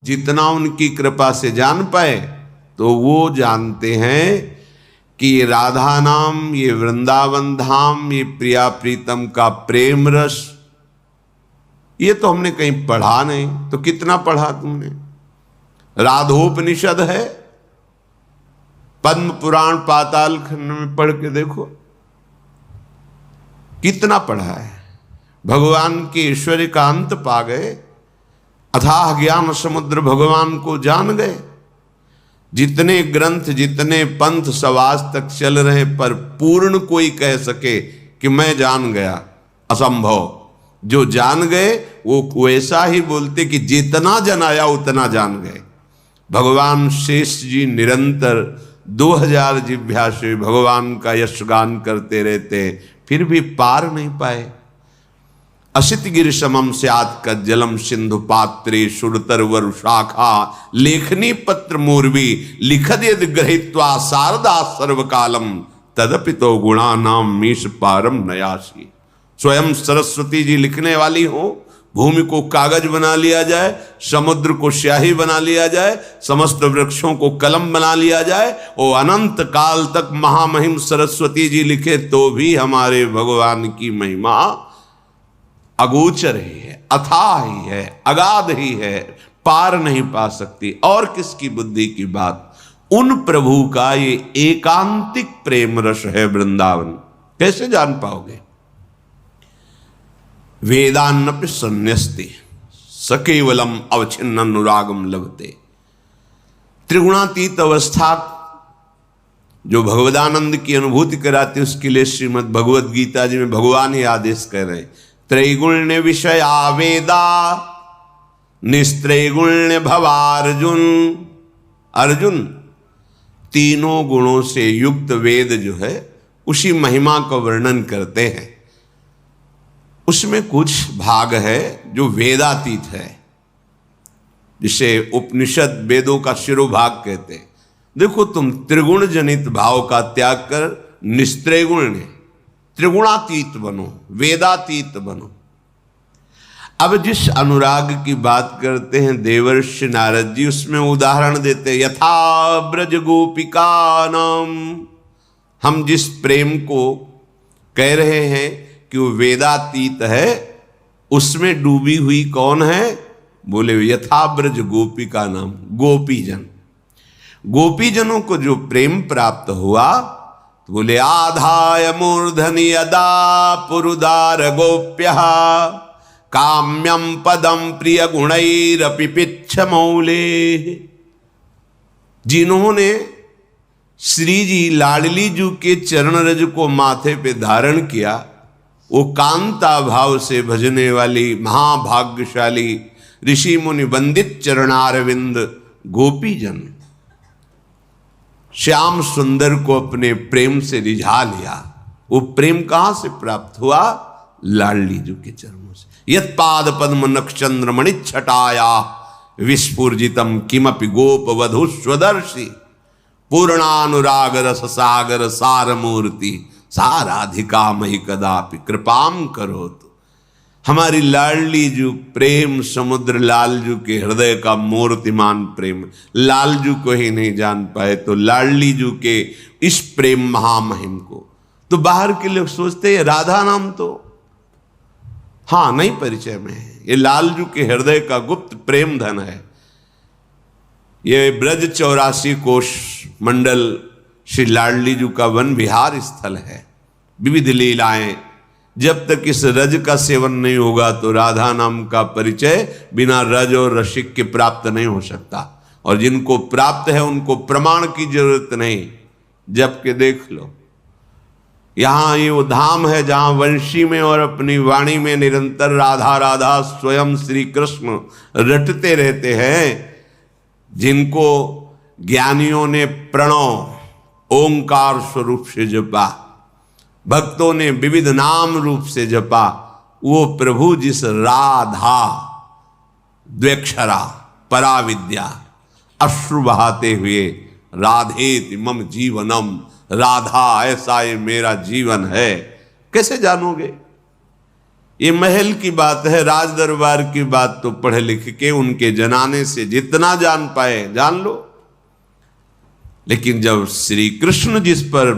जितना उनकी कृपा से जान पाए तो वो जानते हैं कि ये राधा नाम, ये वृंदावन धाम, ये प्रिया प्रीतम का प्रेम रस, ये तो हमने कहीं पढ़ा नहीं। तो कितना पढ़ा तुमने? राधोपनिषद है, पद्म पुराण पाताल खंड में पढ़ के देखो कितना पढ़ा है। भगवान के ऐश्वर्य का अंत पा गए, अथाह ज्ञान समुद्र भगवान को जान गए। जितने ग्रंथ, जितने पंथ सवाज तक चल रहे, पर पूर्ण कोई कह सके कि मैं जान गया, असंभव। जो जान गए वो वैसा ही बोलते कि जितना जनाया उतना जान गए। भगवान शेष जी निरंतर 2000 जिह्वा से भगवान का यशगान करते रहते, फिर भी पार नहीं पाए। असित गिर समम स्यात् कज्जलम सिंधु पात्रे सुरतर वरुशाखा लेखनी पत्र मूर्वी लिखद यद ग्रहीत्वा शारदा सर्वकालम तदपि तो गुणा नाम मीश पारम नयासी। स्वयं सरस्वती जी लिखने वाली हो, भूमि को कागज बना लिया जाए, समुद्र को स्याही बना लिया जाए, समस्त वृक्षों को कलम बना लिया जाए, और अनंत काल तक महामहिम सरस्वती जी लिखे तो भी हमारे भगवान की महिमा अगोचर ही है, अथाह ही है, अगाध ही है, पार नहीं पा सकती। और किसकी बुद्धि की बात? उन प्रभु का ये एकांतिक प्रेम रस है वृंदावन। कैसे जान पाओगे? वेदान्नपि संन्यस्ते सकेवलम अवच्छिन्न अनुरागम लभते। त्रिगुणातीत अवस्था जो भगवदानंद की अनुभूति कराती, उसके लिए श्रीमद् भगवद गीता जी में भगवान ही आदेश कर रहे, त्रैगुण्य विषया वेदा निस्त्रैगुण्य भवार्जुन। अर्जुन, तीनों गुणों से युक्त वेद जो है उसी महिमा का वर्णन करते हैं। उसमें कुछ भाग है जो वेदातीत है, जिसे उपनिषद वेदों का शिरोभाग कहते हैं। देखो, तुम त्रिगुण जनित भाव का त्याग कर निस्त्रैगुण्य त्रिगुणातीत बनो, वेदातीत बनो। अब जिस अनुराग की बात करते हैं देवर्षि नारद जी, उसमें उदाहरण देते हैं, यथा ब्रज गोपिका नाम। हम जिस प्रेम को कह रहे हैं कि वो वेदातीत है, उसमें डूबी हुई कौन है? बोले यथा ब्रज गोपिका नाम, गोपीजन। गोपीजनों को जो प्रेम प्राप्त हुआ, तो बोले आधाय मूर्धनि यदा पुरुदार गोप्य काम्यम पदम प्रिय गुणैरपि पिच्छ मौले। जिन्होंने श्री जी लाडली जी के चरण रज को माथे पे धारण किया, वो कांता भाव से भजने वाली महाभाग्यशाली ऋषि मुनि वंदित चरणारविंद गोपीजन श्याम सुंदर को अपने प्रेम से रिझा लिया। वो प्रेम कहां से प्राप्त हुआ? लाडली जी के चरणों से। यत पाद पद्म नक्षचंद्र मणिच्छटाया विस्फुर्जितम किमपि गोप वधु स्वदर्शी पूर्णानुराग रस सागर सार मूर्ति साराधिका मही कदापि कृपाम करो। तो हमारी लाडली जू प्रेम समुद्र, लालजू के हृदय का मूर्तिमान प्रेम, लालजू को ही नहीं जान पाए तो लाडली जू के इस प्रेम महामहिम को तो बाहर के लोग सोचते हैं राधा नाम तो हाँ नहीं परिचय में है, ये लालजू के हृदय का गुप्त प्रेम धन है। ये ब्रज 84 कोश मंडल श्री लाडली जू का वन विहार स्थल है। विविध लीलाएं, जब तक इस रज का सेवन नहीं होगा तो राधा नाम का परिचय बिना रज और रसिक के प्राप्त नहीं हो सकता। और जिनको प्राप्त है उनको प्रमाण की जरूरत नहीं, जबकि देख लो यहाँ ये वो धाम है जहाँ वंशी में और अपनी वाणी में निरंतर राधा राधा स्वयं श्री कृष्ण रटते रहते हैं। जिनको ज्ञानियों ने प्रणव ओंकार स्वरूप से जपा, भक्तों ने विविध नाम रूप से जपा, वो प्रभु जिस राधा द्व्यक्षरा पराविद्या अश्रु बहाते हुए राधेति मम जीवनम, राधा ऐसा ये मेरा जीवन है, कैसे जानोगे? ये महल की बात है, राज दरबार की बात तो पढ़े लिख के उनके जनाने से जितना जान पाए जान लो। लेकिन जब श्री कृष्ण जिस पर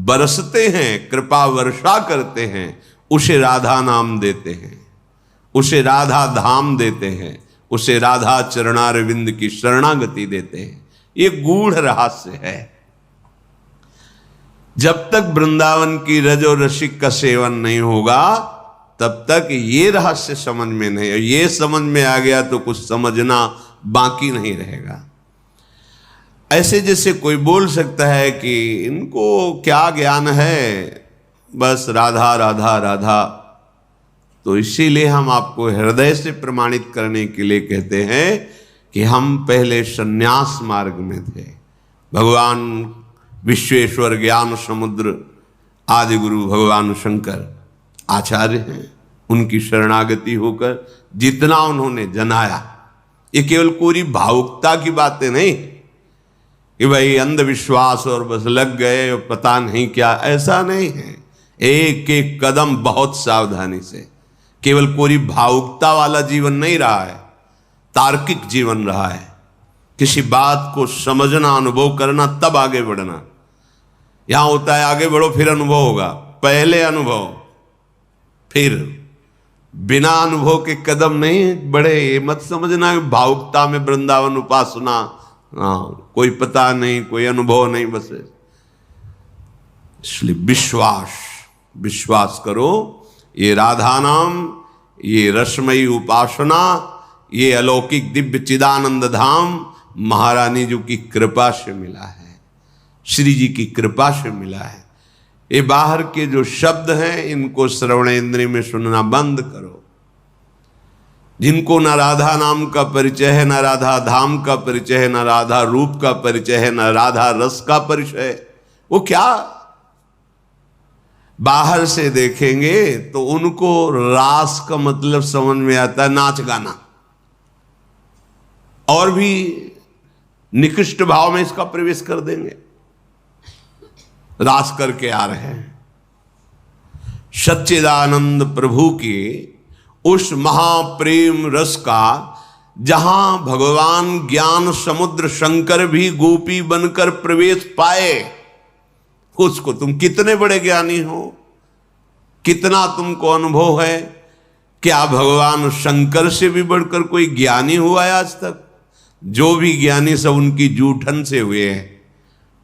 बरसते हैं, कृपा वर्षा करते हैं, उसे राधा नाम देते हैं, उसे राधा धाम देते हैं, उसे राधा चरणारविंद की शरणागति देते हैं। ये गूढ़ रहस्य है। जब तक वृंदावन की रज और रसिक का सेवन नहीं होगा तब तक ये रहस्य समझ में नहीं, ये समझ में आ गया तो कुछ समझना बाकी नहीं रहेगा। ऐसे जैसे कोई बोल सकता है कि इनको क्या ज्ञान है, बस राधा राधा राधा। तो इसीलिए हम आपको हृदय से प्रमाणित करने के लिए कहते हैं कि हम पहले संन्यास मार्ग में थे। भगवान विश्वेश्वर ज्ञान समुद्र आदि गुरु भगवान शंकर आचार्य हैं, उनकी शरणागति होकर जितना उन्होंने जनाया, ये केवल पूरी भावुकता की बातें नहीं कि भाई अंधविश्वास और बस लग गए और पता नहीं क्या, ऐसा नहीं है। एक एक कदम बहुत सावधानी से, केवल पूरी भावुकता वाला जीवन नहीं रहा है, तार्किक जीवन रहा है। किसी बात को समझना, अनुभव करना, तब आगे बढ़ना। यहां होता है आगे बढ़ो फिर अनुभव होगा, पहले अनुभव फिर, बिना अनुभव के कदम नहीं बढ़े। ये मत समझना भावुकता में वृंदावन उपासना, कोई पता नहीं, कोई अनुभव नहीं, बस। इसलिए विश्वास करो, ये राधा नाम, ये रसमयी उपासना, ये अलौकिक दिव्य चिदानंद धाम महारानी जी की कृपा से मिला है, श्री जी की कृपा से मिला है। ये बाहर के जो शब्द हैं इनको श्रवण इंद्रिय में सुनना बंद करो। जिनको न राधा नाम का परिचय है, न राधा धाम का परिचय है, न राधा रूप का परिचय है, न राधा रस का परिचय है, वो क्या बाहर से देखेंगे तो उनको रास का मतलब समझ में आता है, नाच गाना, और भी निकृष्ट भाव में इसका प्रवेश कर देंगे, रास करके आ रहे हैं। सच्चिदानंद प्रभु के उस महाप्रेम रस का, जहां भगवान ज्ञान समुद्र शंकर भी गोपी बनकर प्रवेश पाए, उसको तुम कितने बड़े ज्ञानी हो, कितना तुमको अनुभव है। क्या भगवान शंकर से भी बढ़कर कोई ज्ञानी हुआ है आज तक? जो भी ज्ञानी सब उनकी जूठन से हुए हैं।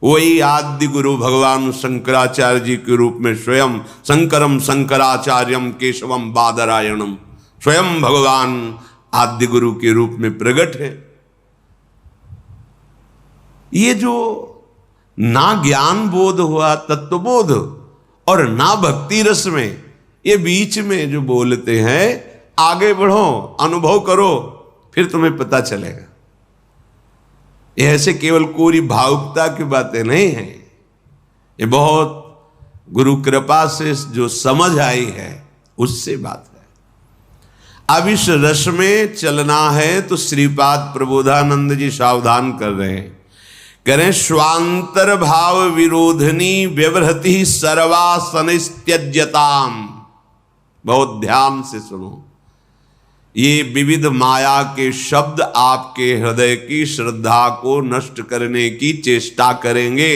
वही आदि गुरु भगवान शंकराचार्य जी के रूप में स्वयं शंकरम शंकराचार्यम केशवम बादरायणम, स्वयं भगवान आदि गुरु के रूप में प्रकट है। ये जो ना ज्ञान बोध हुआ, तत्वबोध, और ना भक्ति रस में, ये बीच में जो बोलते हैं आगे बढ़ो, अनुभव करो, फिर तुम्हें पता चलेगा। ये ऐसे केवल कोरी भावुकता की बातें नहीं है, ये बहुत गुरु कृपा से जो समझ आई है उससे बात है। अब इस रस में चलना है तो श्रीपाद प्रबोधानंद जी सावधान कर रहे हैं, करें स्वांतर भाव विरोधनी व्यवहृति सर्वासनस्त्यज्यताम। बहुत ध्यान से सुनो, ये विविध माया के शब्द आपके हृदय की श्रद्धा को नष्ट करने की चेष्टा करेंगे।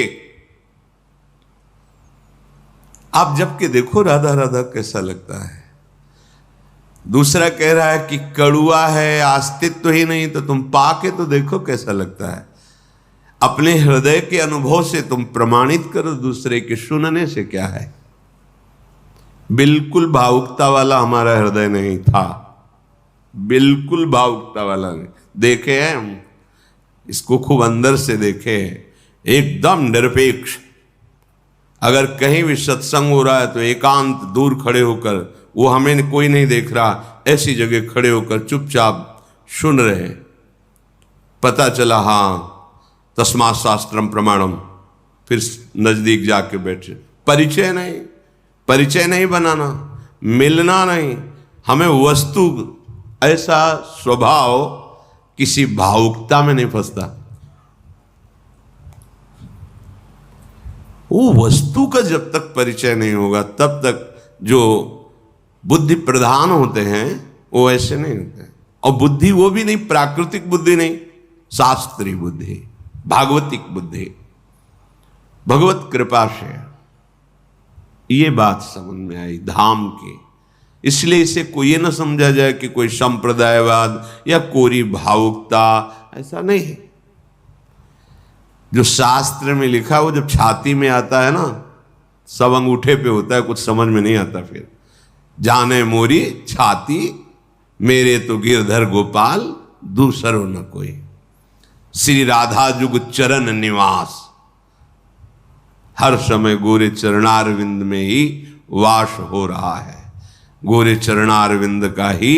आप जबकि देखो राधा राधा कैसा लगता है, दूसरा कह रहा है कि कड़ुआ है, अस्तित्व ही नहीं, तो तुम पाके तो देखो कैसा लगता है। अपने हृदय के अनुभव से तुम प्रमाणित करो, दूसरे के सुनने से क्या है। बिल्कुल भावुकता वाला हमारा हृदय नहीं था, बिल्कुल भावुकता वाला नहीं। देखे हैं हम इसको, खूब अंदर से देखे हैं, एकदम निरपेक्ष। अगर कहीं भी सत्संग हो रहा है तो एकांत दूर खड़े होकर, वो हमें कोई नहीं देख रहा, ऐसी जगह खड़े होकर चुपचाप सुन रहे। पता चला हाँ तस्मात् शास्त्रम प्रमाणम, फिर नजदीक जाके बैठे। परिचय नहीं बनाना, मिलना नहीं, हमें वस्तु, ऐसा स्वभाव किसी भावुकता में नहीं फंसता। वो वस्तु का जब तक परिचय नहीं होगा तब तक जो बुद्धि प्रधान होते हैं वो ऐसे नहीं होते। और बुद्धि वो भी नहीं, प्राकृतिक बुद्धि नहीं, शास्त्रीय बुद्धि, भागवतिक बुद्धि, भगवत कृपा से। ये बात समझ में आई धाम की। इसलिए इसे कोई ये न समझा जाए कि कोई संप्रदायवाद या कोरी भावुकता, ऐसा नहीं है। जो शास्त्र में लिखा वो जब छाती में आता है ना, सब अंगूठे पे होता है, कुछ समझ में नहीं आता। फिर जाने मोरी छाती, मेरे तो गिरधर गोपाल, दूसरो न कोई। श्री राधा जुग चरण निवास, हर समय गोरे चरणारविंद में ही वास हो रहा है। गोरे चरणारविंद का ही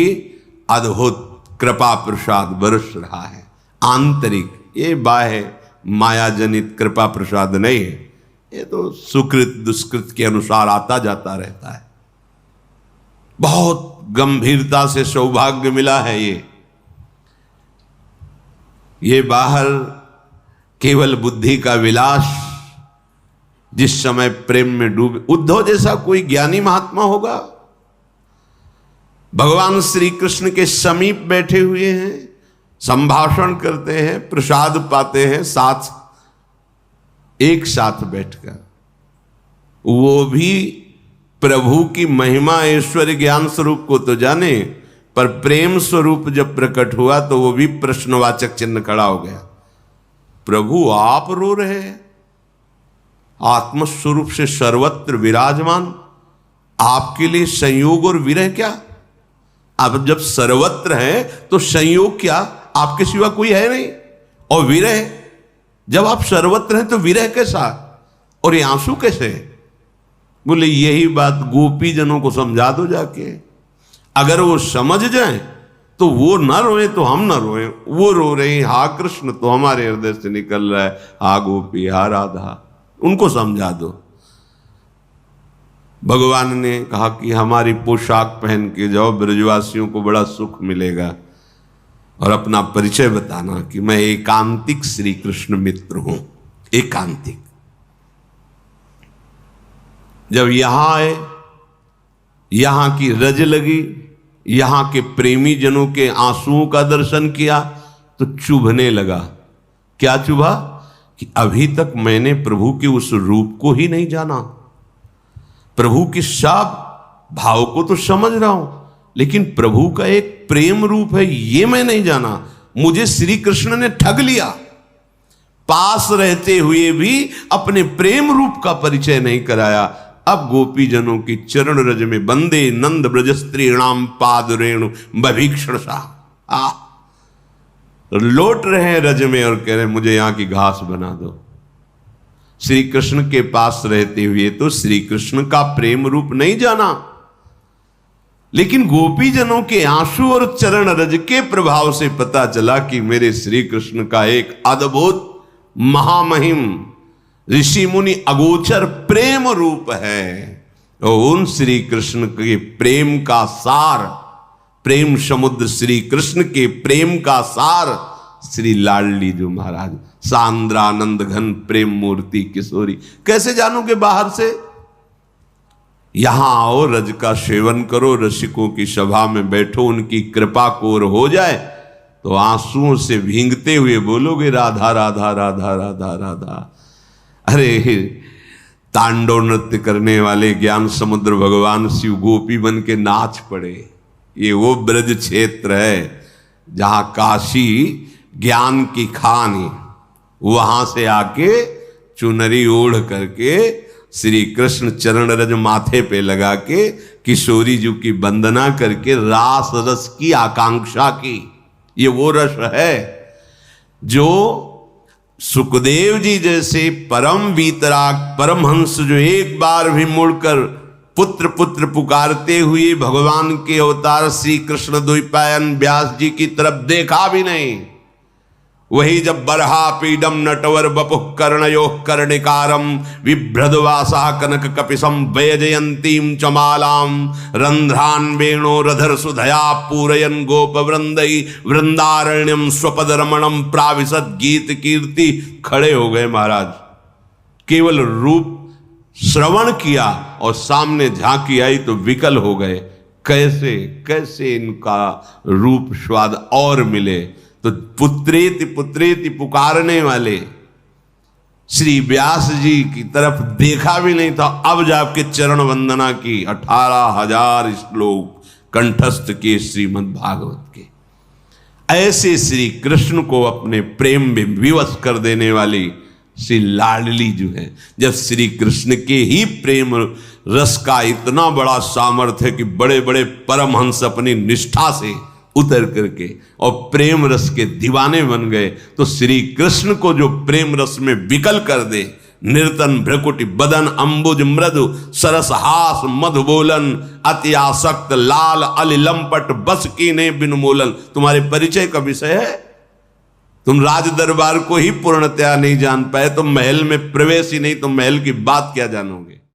अद्भुत कृपा प्रसाद बरस रहा है। आंतरिक, ये बाह्य माया जनित कृपा प्रसाद नहीं है। ये तो सुकृत दुष्कृत के अनुसार आता जाता रहता है। बहुत गंभीरता से सौभाग्य मिला है ये बाहर केवल बुद्धि का विलास। जिस समय प्रेम में डूबे, उद्धव जैसा कोई ज्ञानी महात्मा होगा, भगवान श्री कृष्ण के समीप बैठे हुए हैं, संभाषण करते हैं, प्रसाद पाते हैं, साथ एक साथ बैठकर। वो भी प्रभु की महिमा ऐश्वर्य ज्ञान स्वरूप को तो जाने, पर प्रेम स्वरूप जब प्रकट हुआ तो वो भी प्रश्नवाचक चिन्ह खड़ा हो गया। प्रभु आप रो रहे हैं, आत्मस्वरूप से सर्वत्र विराजमान, आपके लिए संयोग और विरह क्या? आप जब सर्वत्र है तो संयोग क्या? आपके सिवा कोई है नहीं। और विरह, जब आप सर्वत्र हैं तो विरह कैसा और ये आंसू कैसे? बोले यही बात गोपी जनों को समझा दो जाके। अगर वो समझ जाए तो वो न रोए तो हम न रोए। वो रो रहे हैं, हा कृष्ण तो हमारे हृदय से निकल रहा है, हा गोपी, हा राधा, उनको समझा दो। भगवान ने कहा कि हमारी पोशाक पहन के जाओ, ब्रजवासियों को बड़ा सुख मिलेगा, और अपना परिचय बताना कि मैं एकांतिक श्री कृष्ण मित्र हूं। एकांतिक। जब यहां आए, यहां की रज लगी, यहां के प्रेमी जनों के आंसुओं का दर्शन किया तो चुभने लगा। क्या चुभा? कि अभी तक मैंने प्रभु के उस रूप को ही नहीं जाना। प्रभु की सब भाव को तो समझ रहा हूं, लेकिन प्रभु का एक प्रेम रूप है ये मैं नहीं जाना। मुझे श्री कृष्ण ने ठग लिया। पास रहते हुए भी अपने प्रेम रूप का परिचय नहीं कराया। अब गोपी जनों की चरण रज में बंदे नंद ब्रज स्त्रीणाम पाद रेणु बभीक्षण सा लौट रहे हैं रज में और कह रहे मुझे यहां की घास बना दो। श्री कृष्ण के पास रहते हुए तो श्री कृष्ण का प्रेम रूप नहीं जाना, लेकिन गोपी जनों के आंसू और चरण रज के प्रभाव से पता चला कि मेरे श्री कृष्ण का एक अद्भुत महामहिम ऋषि मुनि अगोचर प्रेम रूप है। और उन श्री कृष्ण के प्रेम का सार, प्रेम समुद्र श्री कृष्ण के प्रेम का सार श्री लाडली जो महाराज, सांद्रानंद घन प्रेम मूर्ति किशोरी। कैसे जानोगे? बाहर से। यहां आओ, रज का सेवन करो, रसिकों की सभा में बैठो, उनकी कृपा कोर हो जाए तो आंसुओं से भींगते हुए बोलोगे राधा राधा राधा राधा राधा। अरे तांडव नृत्य करने वाले ज्ञान समुद्र भगवान शिव गोपी बन के नाच पड़े। ये वो ब्रज क्षेत्र है जहां काशी ज्ञान की खान है। वहां से आके चुनरी ओढ़ करके श्री कृष्ण चरण रज माथे पे लगा के किशोरी जी की वंदना करके रास रस की आकांक्षा की। ये वो रस है जो सुखदेव जी जैसे परम वीतराग परमहंस जो एक बार भी मुड़कर पुत्र पुत्र पुकारते हुए भगवान के अवतार श्री कृष्ण द्वैपायन व्यास जी की तरफ देखा भी नहीं, वही जब बरहा पीडम नटवर बपुः कर्णयोः कर्णिकारम विभ्रदवासा कनक कपिसम वैजयंतीम चमालाम रंध्रान वेणो रधर सुधया पूरयन गोप वृंदई वृंदारण्यम स्वपद रमणम प्राविशद गीत कीर्ति। खड़े हो गए महाराज। केवल रूप श्रवण किया और सामने झांकी आई तो विकल हो गए। कैसे कैसे इनका रूप स्वाद और मिले। तो पुत्रेति पुत्रेति पुकारने वाले श्री व्यास जी की तरफ देखा भी नहीं था, अब जाके चरण वंदना की। 18,000 श्लोक कंठस्थ के श्रीमद् भागवत के। ऐसे श्री कृष्ण को अपने प्रेम में विवश कर देने वाली श्री लाडली जो है, जब श्री कृष्ण के ही प्रेम रस का इतना बड़ा सामर्थ्य कि बड़े बड़े परमहंस अपनी निष्ठा से उतर करके और प्रेम रस के दीवाने बन गए, तो श्री कृष्ण को जो प्रेम रस में विकल कर दे, निर्तन भ्रकुटि बदन अंबुज मृदु सरस हास मधु बोलन अति आसक्त लाल अलिलंपट बस की ने बिन मोलन। तुम्हारे परिचय का विषय है, तुम राज दरबार को ही पूर्णतया नहीं जान पाए, तुम महल में प्रवेश ही नहीं, तुम महल की बात क्या जानोगे।